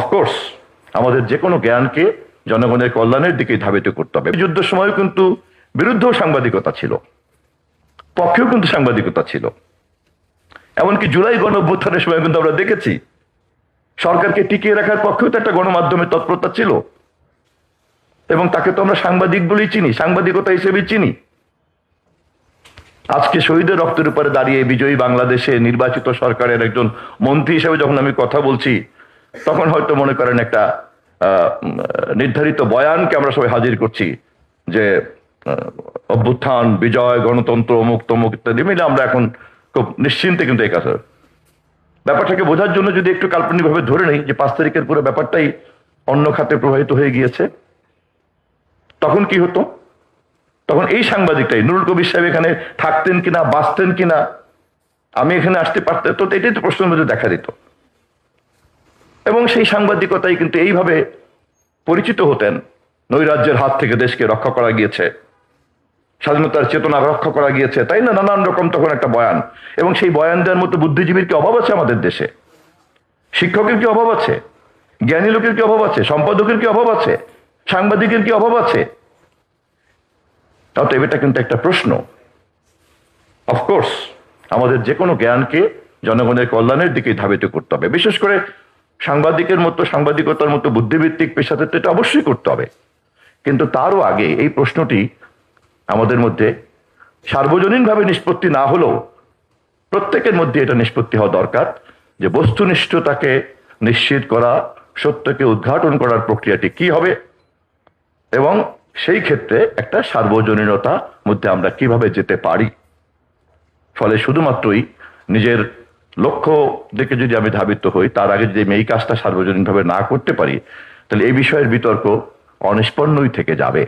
Of course আমাদের যে কোনো জ্ঞানকে জনগণের কল্যাণের দিকে ধাবিত করতে হবে। যুদ্ধের সময় কিন্তু বিরুদ্ধেও সাংবাদিকতা ছিল, পক্ষেও কিন্তু সাংবাদিকতা ছিল। এমনকি জুলাই গণ অভ্যুত্থানের সময় কিন্তু আমরা দেখেছি সরকারকে টিকিয়ে রাখার পক্ষেও তো একটা গণমাধ্যমের তৎপরতা ছিল, এবং তাকে তো আমরা সাংবাদিক বলেই চিনি, সাংবাদিকতা হিসেবেই চিনি। আজকে শহীদের রক্তের উপরে দাঁড়িয়ে বিজয়ী বাংলাদেশে নির্বাচিত সরকারের একজন মন্ত্রী হিসেবে যখন আমি কথা বলছি, তখন হয়তো মনে করেন একটা নির্ধারিত বয়ানকে আমরা সবাই হাজির করছি যে অভ্যুত্থান, বিজয়, গণতন্ত্র, মুক্ত মুখ ইত্যাদি মিলে আমরা এখন খুব নিশ্চিন্তে কিন্তু এই কাছে ব্যাপারটাকে বোঝার জন্য যদি একটু কাল্পনিকভাবে ধরে নেই যে 5 তারিখের পুরো ব্যাপারটাই অন্য খাতে প্রবাহিত হয়ে গিয়েছে, তখন কি হতো? তখন এই সাংবাদিকটাই নুরুল কবির সাহেব এখানে থাকতেন কিনা, বাঁচতেন কিনা, আমি এখানে আসতে পারতেন, তো এটাই তো প্রশ্নের মধ্যে দেখা দিত। এবং সেই সাংবাদিকতাই কিন্তু এইভাবে পরিচিত হতেন, নৈরাজ্যের হাত থেকে দেশকে রক্ষা করা গিয়েছে, স্বাধীনতার চেতনা রক্ষা করা গিয়েছে, তাই না? নানান রকম তখন একটা বয়ান। এবং সেই বয়ান দেওয়ার মতো বুদ্ধিজীবীর কি অভাব আছে আমাদের দেশে? শিক্ষকের কি অভাব আছে? জ্ঞানী লোকের কি অভাব আছে? সম্পাদকের কি অভাব আছে? সাংবাদিকের কি অভাব আছে? অতএব এটা কিন্তু একটা প্রশ্ন। অফকোর্স আমাদের যে কোনো জ্ঞানকে জনগণের কল্যাণের দিকে ধাবিত করতে হবে। বিশেষ করে সাংবাদিকের মতো, সাংবাদিকতার মতো বুদ্ধিভিত্তিক পেশাতে তো এটা অবশ্যই করতে হবে। কিন্তু তারও আগে এই প্রশ্নটি আমাদের মধ্যে সার্বজনীনভাবে নিষ্পত্তি না হলেও প্রত্যেকের মধ্যে এটা নিষ্পত্তি হওয়া দরকার যে বস্তুনিষ্ঠতাকে নিশ্চিত করা, সত্যকে উদ্ঘাটন করার প্রক্রিয়াটি কি হবে, এবং সেই ক্ষেত্রে একটা সার্বজনীনতা মধ্যে আমরা কিভাবে যেতে পারি। ফলে শুধুমাত্রই নিজের লক্ষ্য দিকে যদি আমি ধাবিত হই, তার আগে যদি আমি এই কাজটা সার্বজনীনভাবে না করতে পারি, তাহলে এই বিষয়ের বিতর্ক অনিষ্পন্নই থেকে যাবে।